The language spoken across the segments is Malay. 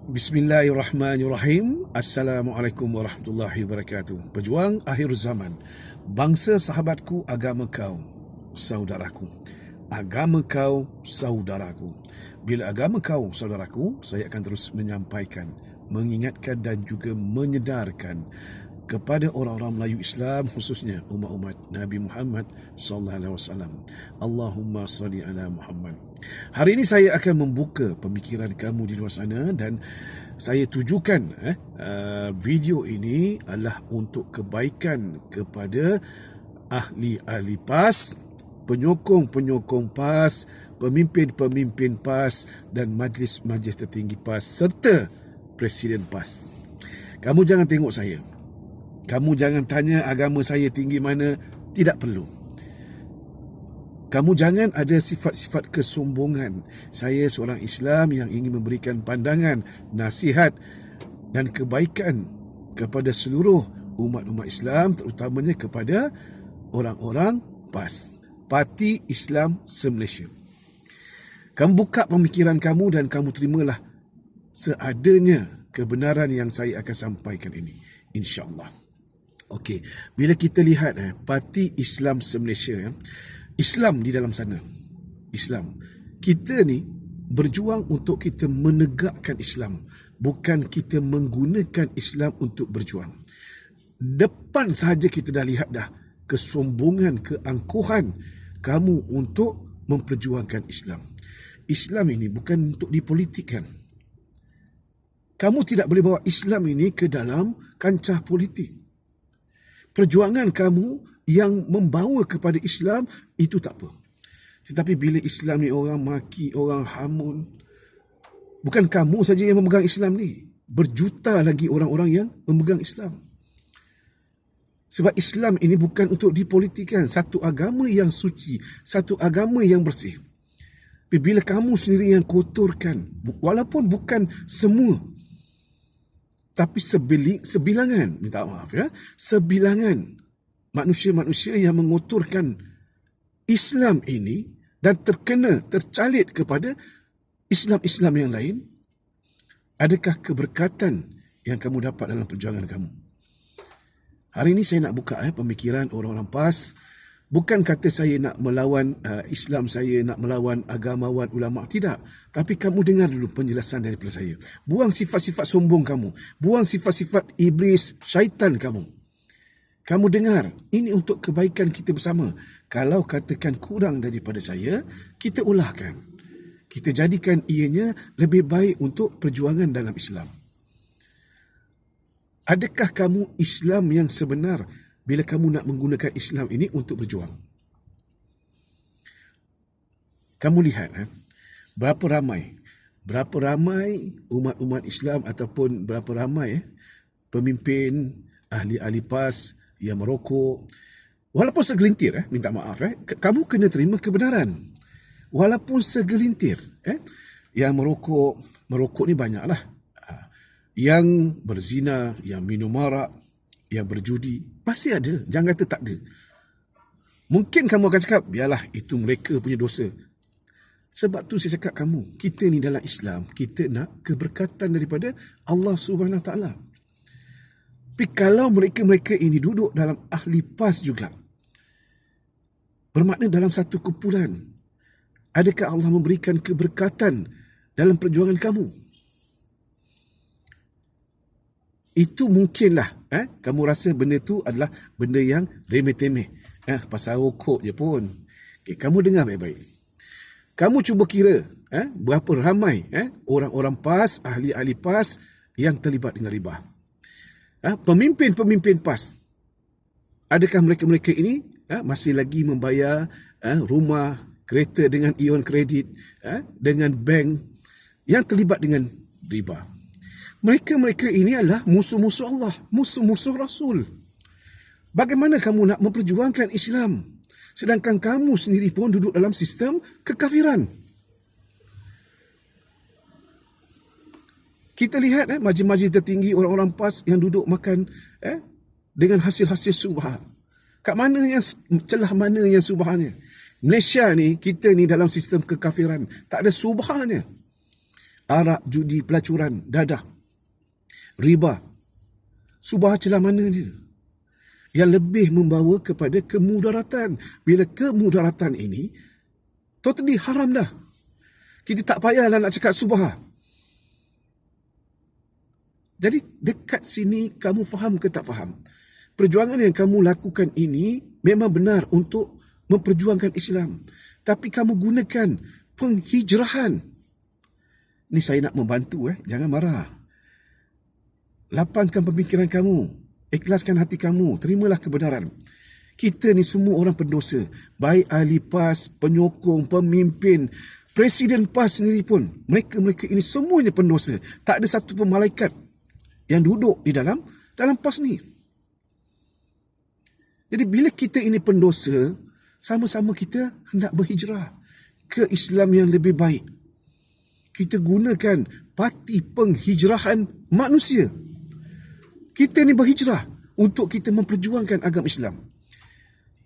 Bismillahirrahmanirrahim. Assalamualaikum warahmatullahi wabarakatuh. Pejuang akhir zaman, bangsa sahabatku, agama kau, saudaraku. Agama kau, saudaraku. Bila agama kau, saudaraku, saya akan terus menyampaikan, mengingatkan dan juga menyedarkan kepada orang-orang Melayu Islam, khususnya umat-umat Nabi Muhammad sallallahu alaihi wasallam. Allahumma salli ala Muhammad. Hari ini saya akan membuka pemikiran kamu di luar sana dan saya tujukan video ini adalah untuk kebaikan kepada ahli-ahli PAS, penyokong-penyokong PAS, pemimpin-pemimpin PAS dan majlis-majlis tertinggi PAS serta Presiden PAS. Kamu jangan tengok saya. Kamu jangan tanya agama saya tinggi mana, tidak perlu. Kamu jangan ada sifat-sifat kesombongan. Saya seorang Islam yang ingin memberikan pandangan, nasihat dan kebaikan kepada seluruh umat-umat Islam, terutamanya kepada orang-orang PAS, Parti Islam Se-Malaysia. Kamu buka pemikiran kamu dan kamu terimalah seadanya kebenaran yang saya akan sampaikan ini, insya-Allah. Okey, bila kita lihat Parti Islam Se-Malaysia, Islam di dalam sana, Islam, kita ni berjuang untuk kita menegakkan Islam, bukan kita menggunakan Islam untuk berjuang. Depan sahaja kita dah lihat dah kesombongan, keangkuhan kamu untuk memperjuangkan Islam. Islam ini bukan untuk dipolitikkan. Kamu tidak boleh bawa Islam ini ke dalam kancah politik. Perjuangan kamu yang membawa kepada Islam itu tak apa. Tetapi bila Islam ni orang maki, orang hamun, bukan kamu saja yang memegang Islam ni, berjuta lagi orang-orang yang memegang Islam. Sebab Islam ini bukan untuk dipolitikkan, satu agama yang suci, satu agama yang bersih. Tapi bila kamu sendiri yang kotorkan, walaupun bukan semua, tapi sebilangan, minta maaf sebilangan manusia-manusia yang mengotorkan Islam ini dan tercalit kepada Islam-Islam yang lain, adakah keberkatan yang kamu dapat dalam perjuangan kamu? Hari ini saya nak buka pemikiran orang-orang PAS. Bukan kata saya nak melawan Islam, saya nak melawan agamawan, ulama', tidak. Tapi kamu dengar dulu penjelasan daripada saya. Buang sifat-sifat sombong kamu. Buang sifat-sifat iblis, syaitan kamu. Kamu dengar, ini untuk kebaikan kita bersama. Kalau katakan kurang daripada saya, kita ulahkan. Kita jadikan ianya lebih baik untuk perjuangan dalam Islam. Adakah kamu Islam yang sebenar bila kamu nak menggunakan Islam ini untuk berjuang? Kamu lihat berapa ramai umat-umat Islam ataupun berapa ramai pemimpin, ahli-ahli PAS yang merokok. Walaupun segelintir, minta maaf, kamu kena terima kebenaran. Walaupun segelintir, yang merokok ni banyaklah. Yang berzina, yang minum arak, yang berjudi, pasti ada. Jangan kata tak ada. Mungkin kamu akan cakap, biarlah itu mereka punya dosa. Sebab tu saya cakap kamu, kita ni dalam Islam, kita nak keberkatan daripada Allah Subhanahu Taala. Tapi kalau mereka-mereka ini duduk dalam ahli PAS juga, bermakna dalam satu kumpulan, adakah Allah memberikan keberkatan dalam perjuangan kamu? Itu mungkinlah kamu rasa benda tu adalah benda yang remeh-temeh. Pasal rokok je pun. Okay, kamu dengar baik-baik. Kamu cuba kira berapa ramai orang-orang PAS, ahli-ahli PAS yang terlibat dengan riba. Pemimpin-pemimpin PAS, adakah mereka-mereka ini masih lagi membayar rumah, kereta dengan ion kredit, dengan bank yang terlibat dengan riba? Mereka-mereka ini adalah musuh-musuh Allah, musuh-musuh Rasul. Bagaimana kamu nak memperjuangkan Islam sedangkan kamu sendiri pun duduk dalam sistem kekafiran? Kita lihat majlis-majlis tertinggi orang-orang PAS yang duduk makan dengan hasil-hasil subhan. Kat mana yang celah, mana yang subhannya? Malaysia ni, kita ni dalam sistem kekafiran, tak ada subhannya. arak, judi, pelacuran, dadah, riba. Subah celah mana dia? Yang lebih membawa kepada kemudaratan. Bila kemudaratan ini totally haram dah. Kita tak payahlah nak cakap subah. Jadi dekat sini kamu faham ke tak faham? Perjuangan yang kamu lakukan ini memang benar untuk memperjuangkan Islam. Tapi kamu gunakan penghijrahan. Ni saya nak membantu, jangan marah. Lapangkan pemikiran kamu, ikhlaskan hati kamu, terimalah kebenaran. Kita ni semua orang pendosa, baik ahli PAS, penyokong, pemimpin, Presiden PAS sendiri pun, mereka ini semuanya pendosa. Tak ada satu pun malaikat yang duduk di dalam PAS ni. Jadi bila kita ini pendosa, sama-sama kita hendak berhijrah ke Islam yang lebih baik. Kita gunakan parti penghijrahan manusia. Kita ni berhijrah untuk kita memperjuangkan agama Islam.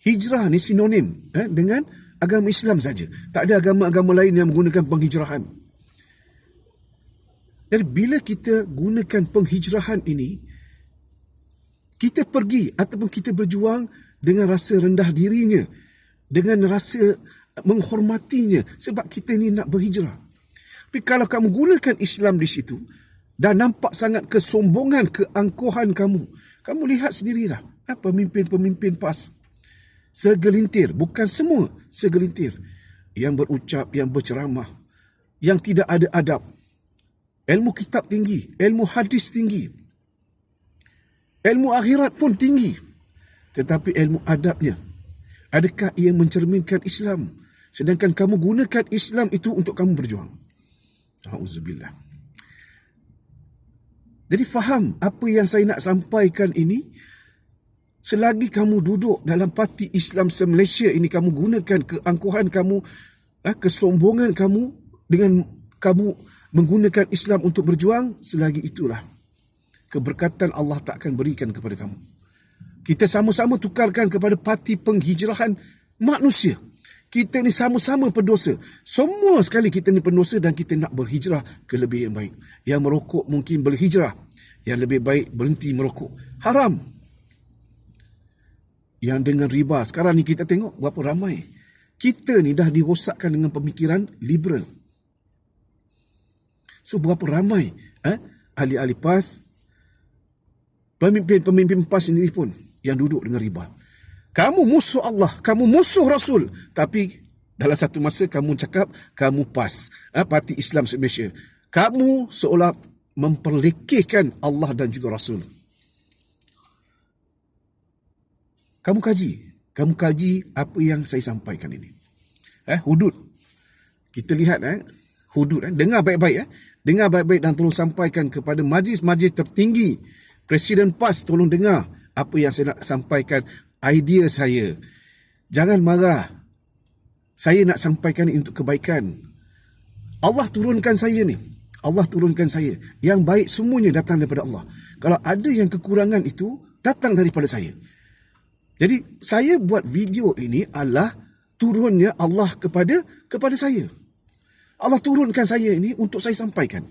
Hijrah ni sinonim dengan agama Islam saja. Tak ada agama-agama lain yang menggunakan penghijrahan. Jadi bila kita gunakan penghijrahan ini, kita pergi ataupun kita berjuang dengan rasa rendah dirinya, dengan rasa menghormatinya sebab kita ni nak berhijrah. Tapi kalau kamu gunakan Islam di situ, dan nampak sangat kesombongan, keangkuhan kamu. Kamu lihat sendirilah. Pemimpin-pemimpin PAS. Segelintir, bukan semua, segelintir. Yang berucap, yang berceramah. Yang tidak ada adab. Ilmu kitab tinggi, ilmu hadis tinggi. Ilmu akhirat pun tinggi. Tetapi ilmu adabnya, adakah ia mencerminkan Islam? Sedangkan kamu gunakan Islam itu untuk kamu berjuang. Auzubillah. Jadi faham apa yang saya nak sampaikan ini. Selagi kamu duduk dalam parti Islam se-Malaysia ini, kamu gunakan keangkuhan kamu, kesombongan kamu dengan kamu menggunakan Islam untuk berjuang, selagi itulah keberkatan Allah tak akan berikan kepada kamu. Kita sama-sama tukarkan kepada parti penghijrahan manusia. Kita ni sama-sama pendosa. Semua sekali kita ni pendosa dan kita nak berhijrah ke lebih yang baik. Yang merokok mungkin berhijrah. Yang lebih baik berhenti merokok. Haram. Yang dengan riba. Sekarang ni kita tengok berapa ramai. Kita ni dah dirosakkan dengan pemikiran liberal. So berapa ramai ahli-ahli PAS, pemimpin-pemimpin PAS sendiri pun yang duduk dengan riba. Kamu musuh Allah, kamu musuh Rasul. Tapi dalam satu masa kamu cakap kamu PAS, Parti Islam Malaysia. Kamu seolah memperlekehkan Allah dan juga Rasul. Kamu kaji apa yang saya sampaikan ini. Hudud. Kita lihat hudud. Dengar baik-baik. Dengar baik-baik dan tolong sampaikan kepada majlis-majlis tertinggi. Presiden PAS tolong dengar apa yang saya nak sampaikan. Idea saya. Jangan marah. Saya nak sampaikan ini untuk kebaikan. Allah turunkan saya ni. Allah turunkan saya. Yang baik semuanya datang daripada Allah. Kalau ada yang kekurangan itu, datang daripada saya. Jadi, saya buat video ini adalah turunnya Allah kepada saya. Allah turunkan saya ini untuk saya sampaikan.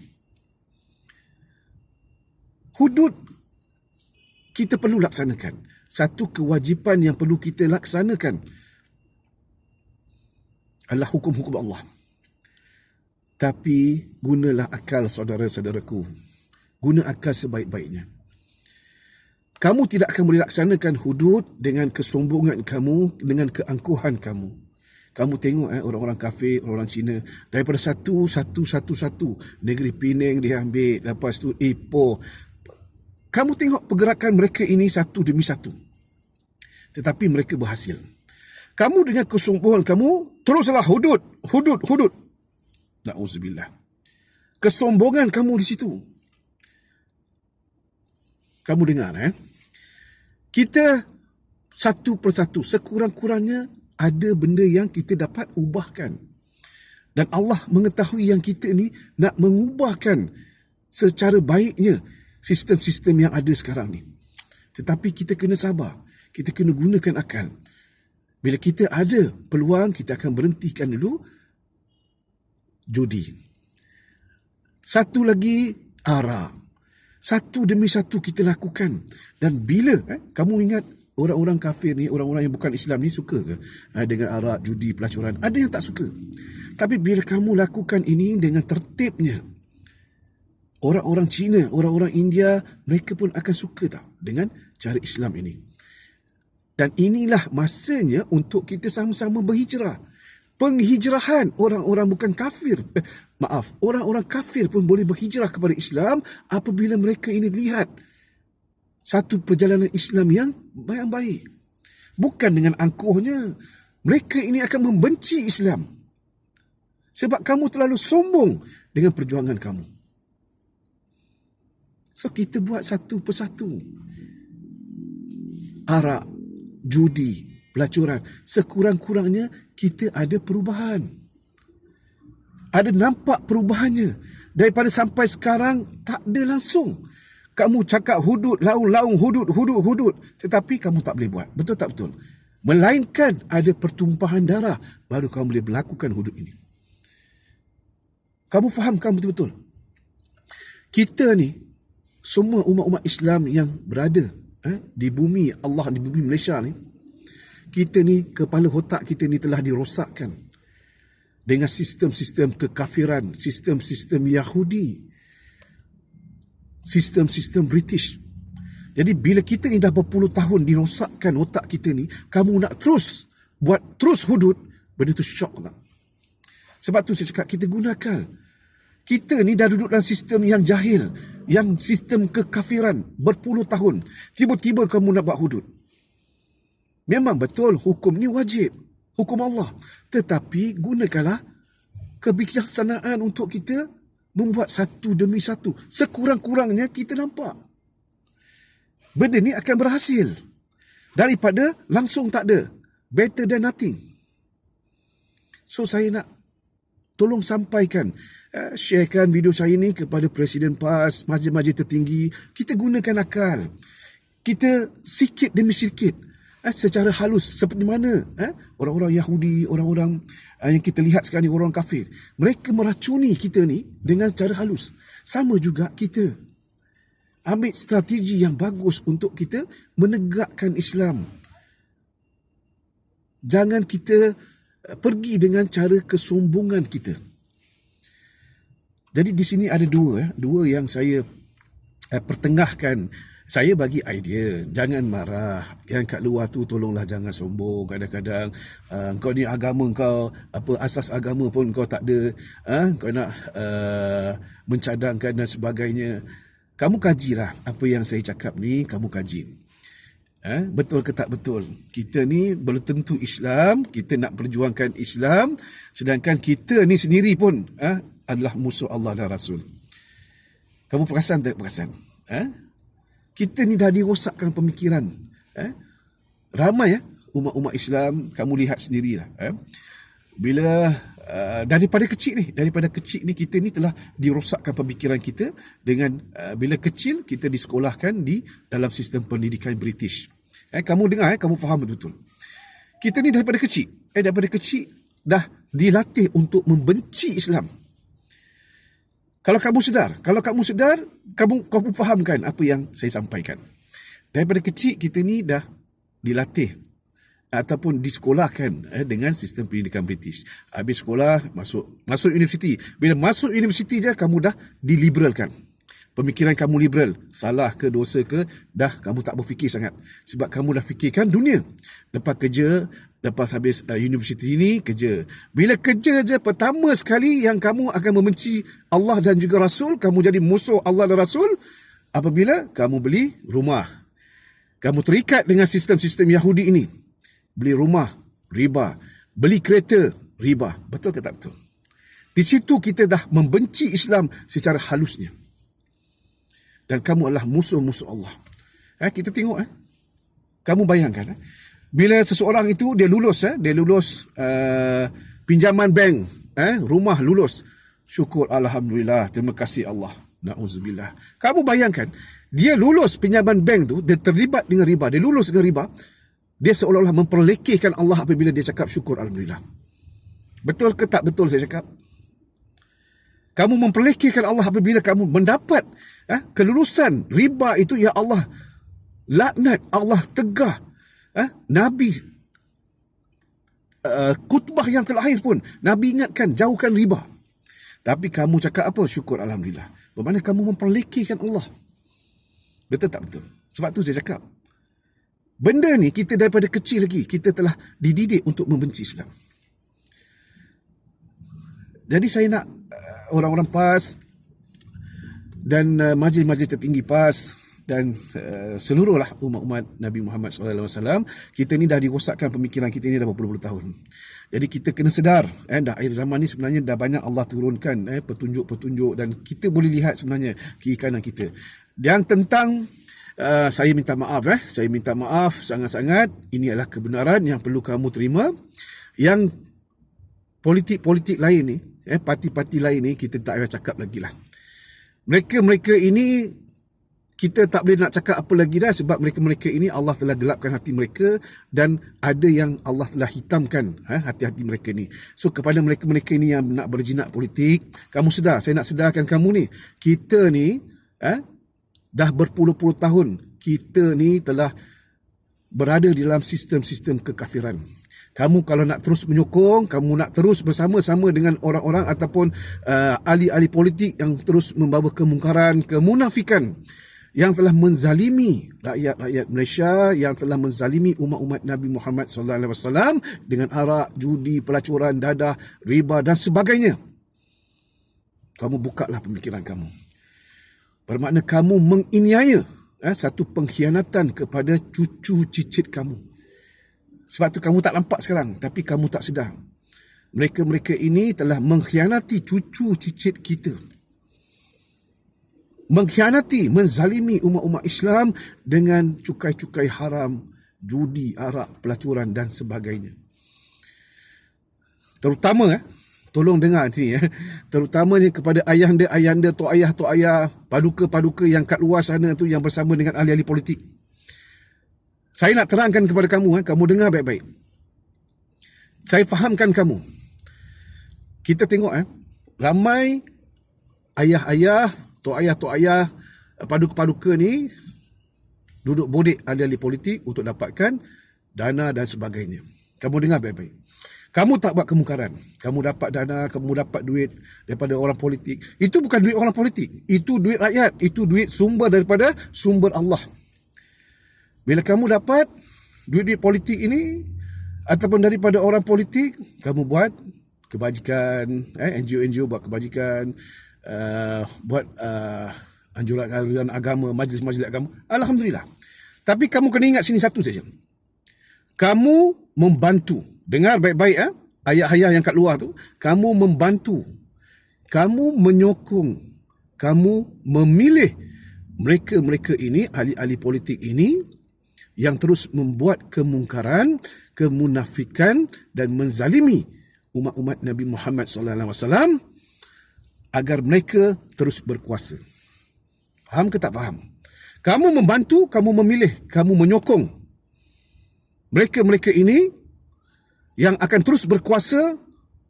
Hudud kita perlu laksanakan. Satu kewajipan yang perlu kita laksanakan adalah hukum-hukum Allah. Tapi gunalah akal saudara-saudaraku. Guna akal sebaik-baiknya. Kamu tidak akan boleh laksanakan hudud dengan kesombongan kamu, dengan keangkuhan kamu. Kamu tengok orang-orang kafir, orang-orang Cina, daripada satu, negeri Penang dia ambil, lepas tu Ipoh. Kamu tengok pergerakan mereka ini satu demi satu. Tetapi mereka berhasil. Kamu dengan kesombongan kamu, teruslah hudud. Na'udzubillah. Kesombongan kamu di situ. Kamu dengar, kita satu persatu, sekurang-kurangnya ada benda yang kita dapat ubahkan. Dan Allah mengetahui yang kita ni nak mengubahkan secara baiknya sistem-sistem yang ada sekarang ni. Tetapi kita kena sabar. Kita kena gunakan akal. Bila kita ada peluang, kita akan berhentikan dulu judi. Satu lagi arak. Satu demi satu kita lakukan. Dan bila kamu ingat orang-orang kafir ni, orang-orang yang bukan Islam ni suka ke dengan arak, judi, pelacuran? Ada yang tak suka. Tapi bila kamu lakukan ini dengan tertibnya, orang-orang Cina, orang-orang India, mereka pun akan suka tak dengan cara Islam ini. Dan inilah masanya untuk kita sama-sama berhijrah. Penghijrahan orang-orang bukan kafir. Orang-orang kafir pun boleh berhijrah kepada Islam apabila mereka ini lihat satu perjalanan Islam yang baik. Bukan dengan angkuhnya. Mereka ini akan membenci Islam. Sebab kamu terlalu sombong dengan perjuangan kamu. So kita buat satu persatu. Arak, judi, pelacuran. Sekurang-kurangnya kita ada perubahan. Ada nampak perubahannya. Daripada sampai sekarang tak ada langsung. Kamu cakap hudud, laung, hudud. Tetapi kamu tak boleh buat. Betul tak betul? Melainkan ada pertumpahan darah. Baru kamu boleh melakukan hudud ini. Kamu fahamkan betul-betul? Kita ni, semua umat-umat Islam yang berada di bumi Allah, di bumi Malaysia ni, kita ni, kepala otak kita ni telah dirosakkan dengan sistem-sistem kekafiran, sistem-sistem Yahudi, sistem-sistem British. Jadi bila kita ni dah berpuluh tahun dirosakkan otak kita ni, kamu nak buat terus hudud, benda tu syok tak? Sebab tu saya cakap kita gunakan. Kita ni dah duduk dalam sistem yang jahil, yang sistem kekafiran berpuluh tahun. Tiba-tiba kamu nak buat hudud. Memang betul hukum ni wajib, hukum Allah. Tetapi gunakanlah kebijaksanaan untuk kita membuat satu demi satu. Sekurang-kurangnya kita nampak benda ni akan berhasil daripada langsung tak ada. Better than nothing. So saya nak tolong sampaikan, sharekan video saya ni kepada Presiden PAS, majlis-majlis tertinggi. Kita gunakan akal. Kita sikit demi sikit, secara halus, seperti mana orang-orang Yahudi, orang-orang yang kita lihat sekarang ni, orang kafir, mereka meracuni kita ni dengan cara halus. Sama juga kita ambil strategi yang bagus untuk kita menegakkan Islam. Jangan kita pergi dengan cara kesombongan kita. Jadi di sini ada dua yang saya pertengahkan. Saya bagi idea, jangan marah. Yang kat luar tu tolonglah jangan sombong. Kadang-kadang kau ni agama kau, asas agama pun kau tak ada. Kau nak mencadangkan dan sebagainya. Kamu kajilah apa yang saya cakap ni, kamu kaji. Betul ke tak betul? Kita ni belum tentu Islam, kita nak perjuangkan Islam, sedangkan kita ni sendiri pun adalah musuh Allah dan Rasul. Kamu perasan tak perasan? Kita ni dah dirosakkan pemikiran. Ramai umat-umat Islam, kamu lihat sendirilah. Bila daripada kecil ni kita ni telah dirosakkan pemikiran kita dengan bila kecil kita disekolahkan di dalam sistem pendidikan British. Kamu dengar, kamu faham betul. Kita ni daripada kecil dah dilatih untuk membenci Islam. Kalau kamu sedar, kamu fahamkan apa yang saya sampaikan. Daripada kecil kita ni dah dilatih ataupun disekolahkan dengan sistem pendidikan British. Habis sekolah, masuk universiti. Bila masuk universiti je, kamu dah diliberalkan. Pemikiran kamu liberal. Salah ke, dosa ke, dah kamu tak berfikir sangat. Sebab kamu dah fikirkan dunia. Lepas habis universiti ni, kerja. Bila kerja je, pertama sekali yang kamu akan membenci Allah dan juga Rasul, kamu jadi musuh Allah dan Rasul, apabila kamu beli rumah. Kamu terikat dengan sistem-sistem Yahudi ini. Beli rumah, riba. Beli kereta, riba. Betul ke tak betul? Di situ kita dah membenci Islam secara halusnya. Dan kamu adalah musuh-musuh Allah. Kita tengok. Kamu bayangkan. Bila seseorang itu dia lulus pinjaman bank, rumah lulus. Syukur Alhamdulillah, terima kasih Allah. Na'udzubillah. Kamu bayangkan, dia lulus pinjaman bank tu, dia terlibat dengan riba, dia lulus dengan riba. Dia seolah-olah memperlekehkan Allah apabila dia cakap syukur Alhamdulillah. Betul ke tak betul saya cakap? Kamu memperlekehkan Allah apabila kamu mendapat kelulusan riba itu, ya Allah laknat, Allah tegah. Nabi khutbah yang terakhir pun Nabi ingatkan jauhkan riba. Tapi kamu cakap apa? Syukur, Alhamdulillah. Bermakna kamu memperlekehkan Allah. Betul tak betul? Sebab tu saya cakap, benda ni kita daripada kecil lagi kita telah dididik untuk membenci Islam. Jadi saya nak orang-orang PAS dan majlis-majlis tertinggi PAS dan seluruhlah umat-umat Nabi Muhammad SAW, kita ni dah dirosakkan pemikiran kita ni dah berpuluh-puluh tahun. Jadi kita kena sedar, dah akhir zaman ni sebenarnya dah banyak Allah turunkan petunjuk-petunjuk dan kita boleh lihat sebenarnya kiri kanan kita. Yang tentang saya minta maaf sangat-sangat, ini adalah kebenaran yang perlu kamu terima. Yang politik-politik lain ni, parti-parti lain ni kita tak payah cakap lagi lah. Mereka ini kita tak boleh nak cakap apa lagi dah, sebab mereka ini Allah telah gelapkan hati mereka dan ada yang Allah telah hitamkan hati-hati mereka ni. So kepada mereka ini yang nak berjinak politik, kamu sedar, saya nak sedarkan kamu ni, kita ni dah berpuluh-puluh tahun kita ni telah berada di dalam sistem-sistem kekafiran. Kamu kalau nak terus menyokong, kamu nak terus bersama-sama dengan orang-orang ataupun ahli-ahli politik yang terus membawa kemungkaran, kemunafikan, yang telah menzalimi rakyat-rakyat Malaysia, yang telah menzalimi umat-umat Nabi Muhammad SAW dengan arak, judi, pelacuran, dadah, riba dan sebagainya. Kamu bukalah pemikiran kamu. Bermakna kamu menganiaya satu pengkhianatan kepada cucu cicit kamu. Sebab tu kamu tak nampak sekarang, tapi kamu tak sedar. Mereka ini telah mengkhianati cucu cicit kita. Mengkhianati, menzalimi umat-umat Islam dengan cukai-cukai haram, judi, arak, pelacuran dan sebagainya. Terutama, tolong dengar ni, terutamanya kepada ayahanda, tok ayah, paduka-paduka yang kat luar sana tu yang bersama dengan ahli-ahli politik. Saya nak terangkan kepada kamu, kamu dengar baik-baik. Saya fahamkan kamu. Kita tengok, ramai ayah-ayah, tok ayah, paduka-paduka ni duduk bodek ahli-ahli politik untuk dapatkan dana dan sebagainya. Kamu dengar baik-baik. Kamu tak buat kemungkaran. Kamu dapat dana, kamu dapat duit daripada orang politik. Itu bukan duit orang politik. Itu duit rakyat. Itu duit sumber daripada sumber Allah. Bila kamu dapat duit-duit politik ini ataupun daripada orang politik, kamu buat kebajikan, NGO buat kebajikan, buat anjuran agama, majlis-majlis agama. Alhamdulillah. Tapi kamu kena ingat sini satu saja. Kamu membantu. Dengar baik-baik, ayah-ayah yang kat luar tu, kamu membantu, kamu menyokong, kamu memilih mereka-mereka ini, ahli-ahli politik ini yang terus membuat kemungkaran, kemunafikan dan menzalimi umat-umat Nabi Muhammad SAW agar mereka terus berkuasa. Faham ke tak faham? Kamu membantu, kamu memilih, kamu menyokong mereka-mereka ini yang akan terus berkuasa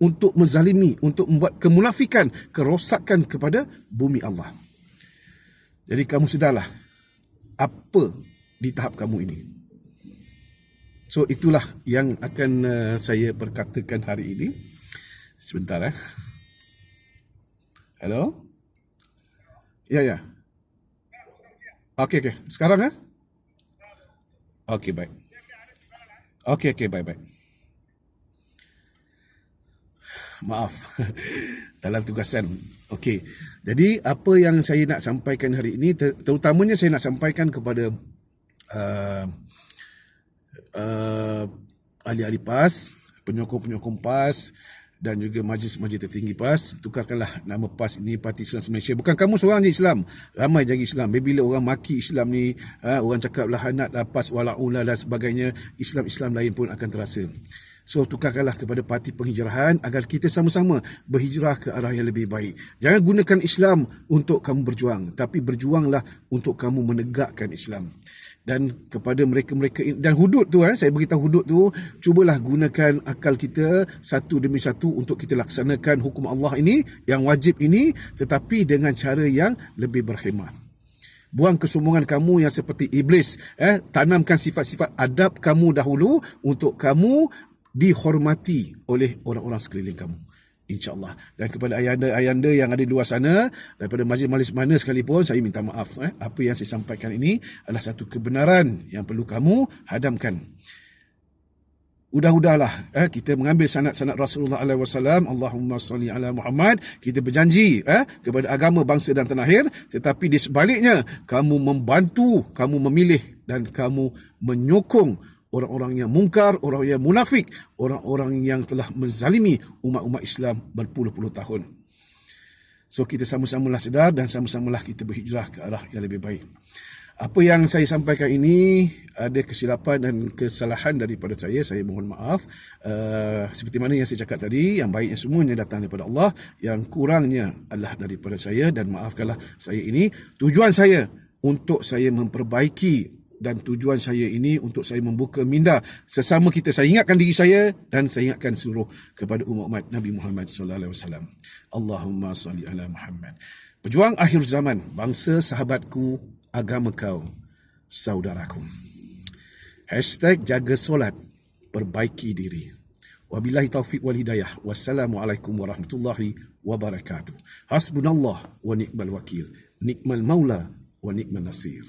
untuk menzalimi, untuk membuat kemunafikan, kerosakan kepada bumi Allah. Jadi kamu sedarlah apa di tahap kamu ini. So itulah yang akan saya perkatakan hari ini. Sebentar. Hello? Ya. Okey. Sekarang Okey, baik. Okey, baik. Maaf. Dalam tugasan. Okey. Jadi apa yang saya nak sampaikan hari ini, terutamanya saya nak sampaikan kepada ahli-ahli PAS, penyokong-penyokong PAS dan juga majlis-majlis tertinggi PAS. Tukarkanlah nama PAS ini Parti Islam Malaysia. Bukan kamu seorang je Islam, ramai jadi Islam. Bila orang maki Islam ni, orang cakap lahanat, PAS wala'ula dan sebagainya, Islam lain pun akan terasa. So tukarkanlah kepada parti penghijrahan agar kita sama-sama berhijrah ke arah yang lebih baik. Jangan gunakan Islam untuk kamu berjuang, tapi berjuanglah untuk kamu menegakkan Islam. Dan kepada mereka-mereka, dan hudud tu, saya beritahu hudud tu, cubalah gunakan akal kita satu demi satu untuk kita laksanakan hukum Allah ini, yang wajib ini, tetapi dengan cara yang lebih berkhidmat. Buang kesombongan kamu yang seperti iblis. Tanamkan sifat-sifat adab kamu dahulu untuk kamu dihormati oleh orang-orang sekeliling kamu, InsyaAllah. Dan kepada ayanda-ayanda yang ada di luar sana, daripada majlis-majlis mana sekalipun, saya minta maaf. Apa yang saya sampaikan ini adalah satu kebenaran yang perlu kamu hadamkan. Udahlah kita mengambil sanad-sanad Rasulullah SAW, Allahumma salli ala Muhammad. Kita berjanji kepada agama, bangsa dan tanah air, tetapi di sebaliknya kamu membantu, kamu memilih dan kamu menyokong orang-orang yang mungkar, orang yang munafik, orang-orang yang telah menzalimi umat-umat Islam berpuluh-puluh tahun. So kita sama-samalah sedar dan sama-samalah kita berhijrah ke arah yang lebih baik. Apa yang saya sampaikan ini ada kesilapan dan kesalahan daripada saya mohon maaf. Seperti mana yang saya cakap tadi, yang baiknya semuanya datang daripada Allah, yang kurangnya adalah daripada saya, dan maafkanlah saya ini. Tujuan saya untuk saya memperbaiki, dan tujuan saya ini untuk saya membuka minda sesama kita. Saya ingatkan diri saya dan saya ingatkan seluruh kepada umat Nabi Muhammad SAW. Allahumma salli ala Muhammad. Pejuang akhir zaman, bangsa sahabatku, agama kau, saudaraku. #jaga solat, perbaiki diri. Wabillahi taufiq wal hidayah. Wassalamualaikum warahmatullahi wabarakatuh. Hasbunallah wa ni'mal wakil. Ni'mal maula wa ni'mal nasir.